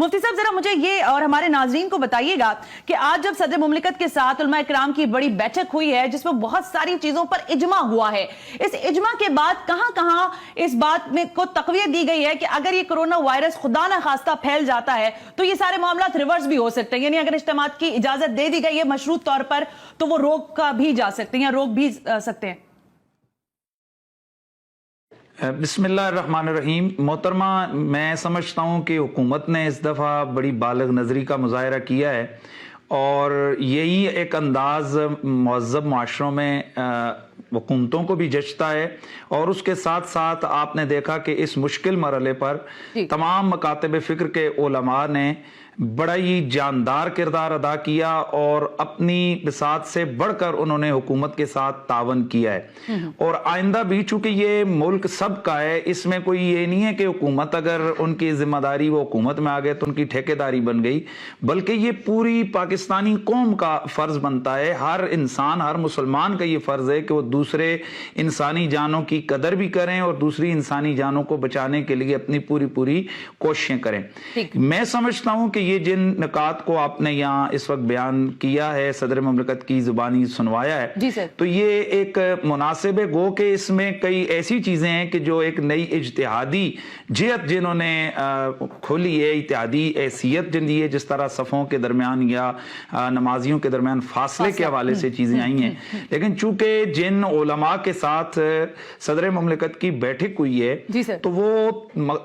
मुफ्ती साहब जरा मुझे ये और हमारे नाजरीन को बताइएगा कि आज जब सदर मुमलिकत के साथ उलमा इकराम की बड़ी बैठक हुई है जिसमें बहुत सारी चीजों पर इजमा हुआ है, इस इजमा के बाद कहां कहां इस बात में को तकवीत दी गई है कि अगर ये कोरोना वायरस खुदा ना खास्ता फैल जाता है तो ये सारे मामला रिवर्स भी हो सकते हैं, यानी अगर इज्तिमात की इजाजत दे दी गई है मशरूत तौर पर तो वो रोक का भी जा सकते हैं या रोक भी सकते हैं। बिस्मिल्लाहिर्रहमानिर्रहीम। मोहतरमा, मैं समझता हूँ कि हुकूमत ने इस दफ़ा बड़ी बालिग नज़री का मुज़ाहरा किया है और यही एक अंदाज़ मुहज़्ज़ब माशरों में हुकूमतों को भी जचता है। और उसके साथ साथ आपने देखा कि इस मुश्किल मरहले पर तमाम मकातब फ़िक्र के उलमा ने बड़ा ही जानदार किरदार अदा किया और अपनी बिसात से बढ़कर उन्होंने हुकूमत के साथ तावन किया है। और आइंदा भी चूंकि ये मुल्क सबका है, इसमें कोई ये नहीं है कि हुकूमत अगर उनकी जिम्मेदारी वो हुकूमत में आ गए तो उनकी ठेकेदारी बन गई, बल्कि ये पूरी पाकिस्तानी कौम का फर्ज बनता है। हर इंसान, हर मुसलमान का ये फर्ज है कि वो दूसरे इंसानी जानों की कदर भी करें और दूसरी इंसानी जानों को बचाने के लिए अपनी पूरी कोशिशें करें। मैं समझता हूं कि ये जिन निकात को आपने यहाँ इस वक्त बयान किया है, सदर मुमलिकत की जुबानी सुनवाया है, तो ये एक मुनासिब है। गो के इसमें कई ऐसी चीजें हैं कि जो एक नई इज्तिहादी जिहत जिन्होंने खोली है, इत्यादी हैसियत जिन दी है, जिस तरह सफ़ों के दरमियान या नमाजियों के दरमियान फासले के हवाले से चीजें आई हैं। लेकिन चूंकि जिन उलमा के साथ सदर मुमलिकत की बैठक हुई है तो वो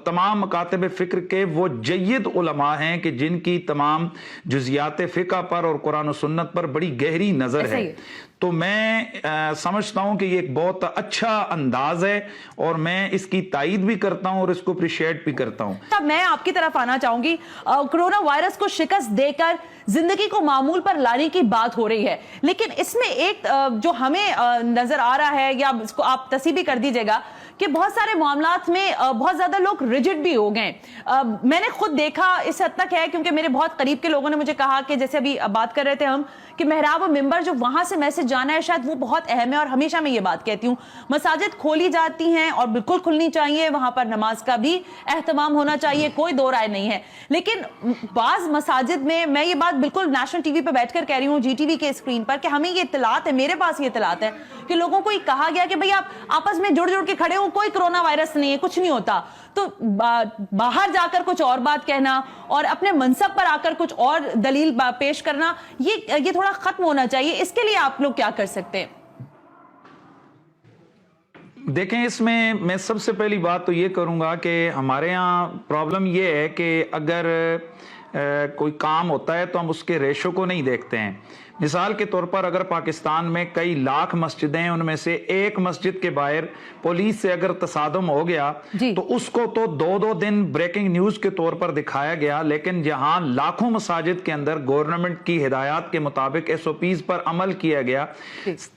तमाम मकातब फिक्र के वो जय्यद उलमा हैं कि जिनकी तमाम जुज़ियात फ़िक़्ह पर और कुरान और सुन्नत पर बड़ी गहरी नजर है। तो मैं समझता हूं कि ये एक बहुत अच्छा अंदाज है और मैं इसकी तायीद भी करता हूं और इसको अप्रिशिएट भी करता हूं। अब मैं आपकी तरफ आना चाहूंगी। कोरोना वायरस को शिकस्त देकर जिंदगी को मामूल पर लाने की बात हो रही है, लेकिन इसमें एक जो हमें नजर आ रहा है, या इसको आप तस्वीर कर दीजिएगा कि बहुत सारे मामलात में बहुत ज्यादा लोग रिजिड भी हो गए। मैंने खुद देखा, इस हद तक है क्योंकि मेरे बहुत करीब के लोगों ने मुझे कहा कि जैसे अभी बात कर रहे थे हम कि मेहराब और मिंबर जो वहां से मैसेज जाना है शायद वो बहुत अहम है। और हमेशा मैं ये बात कहती हूँ, मसाजिद खोली जाती हैं और बिल्कुल खुलनी चाहिए, वहां पर नमाज का भी एहतमाम होना चाहिए, कोई दो राय नहीं है। लेकिन बाज मसाजिद में, मैं ये बात बिल्कुल नेशनल टीवी पे बैठकर कह रही हूँ, जीटीवी के स्क्रीन पर, कि हमें ये इत्तलात है, मेरे पास ये इत्तलात है कि लोगों को ये कहा गया कि भाई आप आपस में जुड़ जुड़ के खड़े हो, कोई कोरोना वायरस नहीं है, कुछ नहीं होता। तो बाहर जाकर कुछ और बात कहना और अपने मनसब पर आकर कुछ और दलील पेश करना, ये थोड़ा खत्म होना चाहिए। इसके लिए आप लोग क्या कर सकते हैं? देखें, इसमें मैं सबसे पहली बात तो ये करूंगा कि हमारे यहाँ प्रॉब्लम ये है कि अगर कोई काम होता है तो हम उसके रेशो को नहीं देखते हैं। मिसाल के तौर पर अगर पाकिस्तान में कई लाख मस्जिदें हैं, उनमें से एक मस्जिद के बाहर पुलिस से अगर तसादम हो गया तो उसको तो 2-2 दिन ब्रेकिंग न्यूज के तौर पर दिखाया गया। लेकिन जहां लाखों मसाजिद के अंदर गवर्नमेंट की हिदायत के मुताबिक SOPs पर अमल किया गया,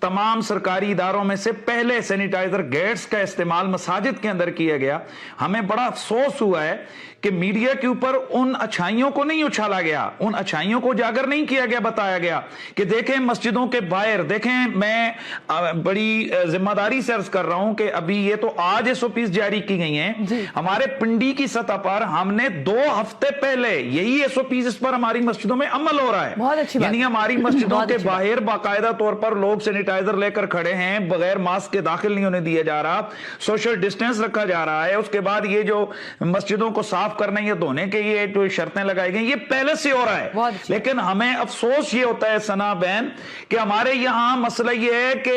तमाम सरकारी इदारों में से पहले सैनिटाइजर गैट्स का इस्तेमाल मसाजिद के अंदर किया गया। हमें बड़ा अफसोस हुआ है कि मीडिया के ऊपर उन अच्छाइयों को नहीं उछाला गया, उन अच्छाइयों को उजागर नहीं किया गया, बताया गया कि देखें मस्जिदों के बाहर, देखें मैं बड़ी जिम्मेदारी से अर्ज कर रहा हूं कि अभी ये तो आज SOPs जारी की गई हैं। हमारे पिंडी की सतह पर हमने 2 हफ्ते पहले यही SOPs इस पर हमारी मस्जिदों में अमल हो रहा है। बहुत अच्छी बात। यानी हमारी मस्जिदों के बाहर बाकायदा तौर पर लोग सैनिटाइजर लेकर खड़े हैं, बगैर मास्क के दाखिल नहीं होने दिया जा रहा, सोशल डिस्टेंस रखा जा रहा है। उसके बाद ये जो मस्जिदों को साफ करने या धोने के ये जो शर्तें लगाई गई, ये पहले से हो रहा है। लेकिन हमें अफसोस ये होता है सना बहन कि हमारे यहां मसला ये है कि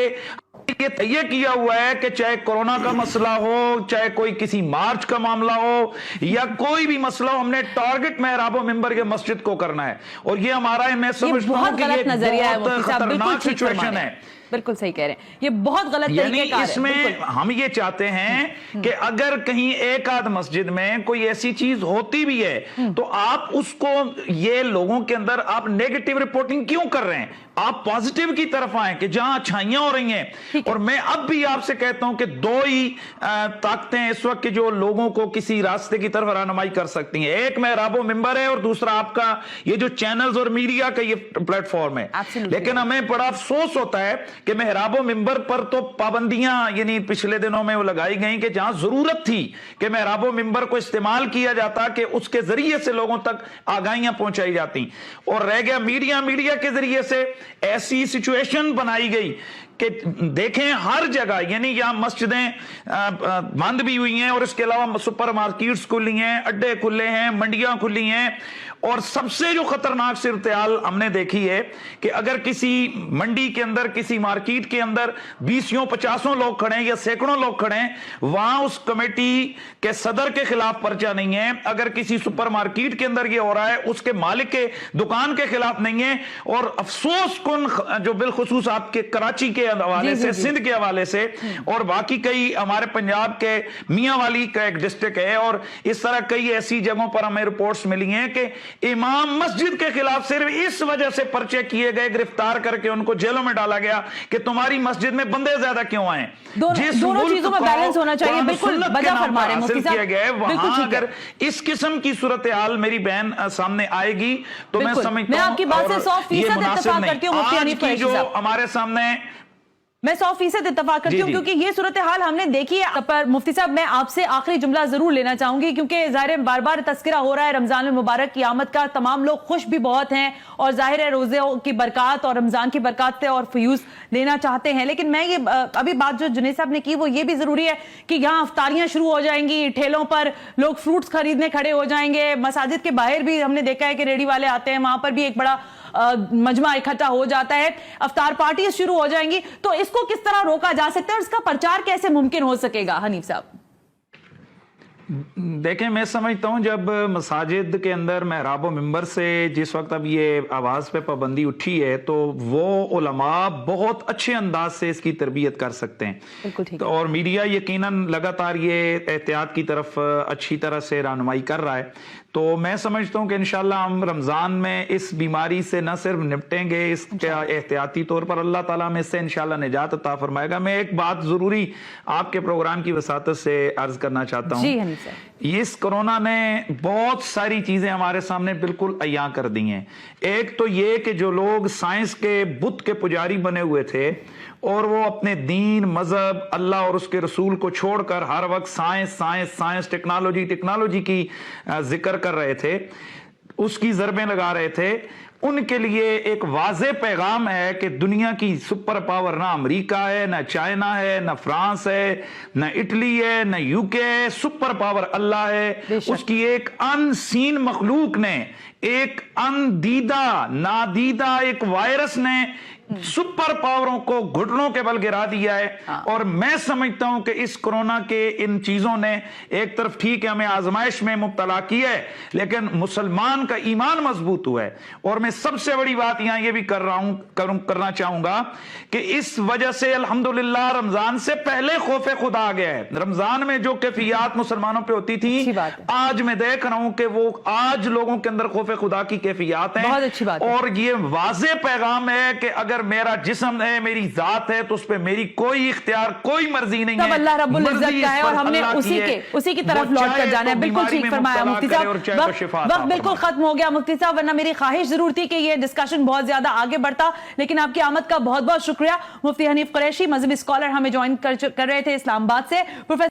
ये तय किया हुआ है कि चाहे कोरोना का मसला हो, चाहे कोई किसी मार्च का मामला हो या कोई भी मसला हो, हमने टारगेट मेहराब मिंबर के मस्जिद को करना है। और ये हमारा, मैं समझता हूं कि ये बहुत खतरनाक सिचुएशन है। बिल्कुल सही कह रहे हैं, ये बहुत गलत तरीके का है। इसमें हम ये चाहते हैं कि अगर कहीं एक आध मस्जिद में कोई ऐसी चीज होती भी है तो आप उसको, ये लोगों के अंदर आप नेगेटिव रिपोर्टिंग क्यों कर रहे हैं? आप पॉजिटिव की तरफ आए कि जहां अच्छाइयां हो रही हैं। और मैं अब भी आपसे कहता हूं कि 2 ही ताकतें इस वक्त के जो लोगों को किसी रास्ते की तरफ रहनुमाई कर सकती हैं, एक मेहराब मिंबर है और दूसरा आपका ये जो चैनल्स और मीडिया का ये प्लेटफॉर्म है। लेकिन हमें बड़ा अफसोस होता है کہ महराब मिंबर पर तो पाबंदियां यानी पिछले दिनों में वो लगाई गई कि जहां जरूरत थी कि महराब मिंबर को इस्तेमाल किया जाता कि उसके जरिए से लोगों तक आगाहियां पहुंचाई जाती, और रह गया मीडिया के जरिए से ऐसी सिचुएशन बनाई गई कि देखें हर जगह यानी यहाँ मस्जिदें बंद भी हुई हैं और इसके अलावा सुपर मार्केट्स खुली हैं, अड्डे खुले हैं, मंडियां खुली हैं, और सबसे जो खतरनाक सूरत-ए-हाल हमने देखी है कि अगर किसी मंडी के अंदर किसी मार्केट के अंदर 20-50 लोग खड़े हैं या सैकड़ों लोग खड़े हैं, वहां उस कमेटी के सदर के खिलाफ पर्चा नहीं है। अगर किसी सुपर मार्केट के अंदर ये हो रहा है उसके मालिक के दुकान के खिलाफ नहीं है। और अफसोस कुन जो बिलखुसूस आपके कराची के हवाले से, सिंध के हवाले से, और बाकी कई हमारे पंजाब के मियां वाली का एक डिस्ट्रिक्ट है, और इस तरह कई ऐसी जगहों पर हमें रिपोर्ट्स मिली हैं कि इमाम मस्जिद के खिलाफ सिर्फ इस वजह से पर्चे किए गए, गिरफ्तार करके उनको जेलों में डाला गया कि तुम्हारी मस्जिद में बंदे ज्यादा क्यों आए। दोनों चीजों में बैलेंस होना चाहिए, बिल्कुल बजा फरमा रहे हैं मुफ्ती साहब, किया गया है। वहां अगर इस किस्म की सूरत हाल मेरी बहन सामने आएगी तो मैं समझता हूं, मैं आपकी बात से 100% इत्तेफाक करती हूं मुफ्ती हनीफ कुरैशी जो साहब, हमारे सामने मैं 100% इत्तेफाक करती हूँ, क्योंकि ये सूरत हाल हमने देखी है। पर मुफ्ती साहब मैं आपसे आखिरी जुमला जरूर लेना चाहूंगी, क्योंकि जाहिर है बार बार तस्करा हो रहा है रमजान मुबारक की आमद का, तमाम लोग खुश भी बहुत हैं और जाहिर है रोजे की बरकत और रमजान की बरकत से और फ्यूज लेना चाहते हैं। लेकिन मैं ये अभी बात जो जुनैद साहब ने की वो ये भी जरूरी है कि यहाँ अफ्तारियां शुरू हो जाएंगी, ठेलों पर लोग फ्रूट्स खरीदने खड़े हो जाएंगे, मसाजिद के बाहर भी हमने देखा है कि रेडी वाले आते हैं, वहां पर भी एक बड़ा मजमा इकट्ठा हो जाता है, अफ्तार पार्टी शुरू हो जाएंगी। तो इसको किस तरह रोका जा सकता है और इसका प्रचार कैसे मुमकिन हो सकेगा हनीफ साहब? देखें, मैं समझता हूं जब मसाजिद के अंदर महराब व मिंबर से जिस वक्त अब ये आवाज पे पाबंदी उठी है तो वो उलमा बहुत अच्छे अंदाज से इसकी तरबियत कर सकते हैं। बिल्कुल ठीक तो और मीडिया यकीनन लगातार ये एहतियात की तरफ अच्छी तरह से रहनुमाई कर रहा है। तो मैं समझता हूं कि इंशाल्लाह हम रमजान में इस बीमारी से न सिर्फ निपटेंगे, इसका एहतियाती तौर पर अल्लाह ताला में से इंशाल्लाह निजात अता फरमाएगा। मैं एक बात जरूरी आपके प्रोग्राम की वसातत से अर्ज करना चाहता हूं। इस कोरोना ने बहुत सारी चीजें हमारे सामने बिल्कुल अयां कर दी हैं। एक तो ये कि जो लोग साइंस के बुत के पुजारी बने हुए थे और वो अपने दीन, मजहब, अल्लाह और उसके रसूल को छोड़कर हर वक्त साइंस, टेक्नोलॉजी की जिक्र कर रहे थे, उसकी ज़रबें लगा रहे थे, उनके लिए एक वाज़े पैगाम है कि दुनिया की सुपर पावर ना अमेरिका है, ना चाइना है, ना फ्रांस है, ना इटली है, ना यूके है, सुपर पावर अल्लाह है। उसकी एक अनसीन मखलूक ने, एक अनदीदा नादीदा एक वायरस ने सुपर पावरों को घुटनों के बल गिरा दिया है। और मैं समझता हूं कि इस कोरोना के इन चीजों ने एक तरफ ठीक है हमें आजमाइश में मुब्तला किया है, लेकिन मुसलमान का ईमान मजबूत हुआ है। और मैं सबसे बड़ी बात यहां ये भी करना चाहूंगा कि इस वजह से अल्हम्दुलिल्लाह रमजान से पहले खौफ खुदा आ गया है। रमजान में जो कैफियत मुसलमानों पे होती थी, आज मैं देख रहा हूं कि वो आज लोगों के अंदर खौफ खुदा की कैफियत है। और ये वाज़े पैगाम है कि अगर मेरा जिस्म है, मेरी जात है, तो उस पे मेरी कोई इख्तियार, कोई मर्जी नहीं है। अल्लाह रब्बुल इज्जत का है और हमने उसी की तरफ लौट कर जाना है। बिल्कुल ठीक फरमाया मुफ्ती साहब। वक्त बिल्कुल खत्म हो गया मुफ्ती साहब, वरना मेरी ख्वाहिश जरूर थी कि ये डिस्कशन बहुत ज्यादा आगे बढ़ता, लेकिन आपकी आमद का बहुत बहुत शुक्रिया। मुफ्ती हनीफ कुरैशी मजहबी स्कॉलर हमें ज्वाइन कर रहे थे इस्लामाबाद से। प्रोफेसर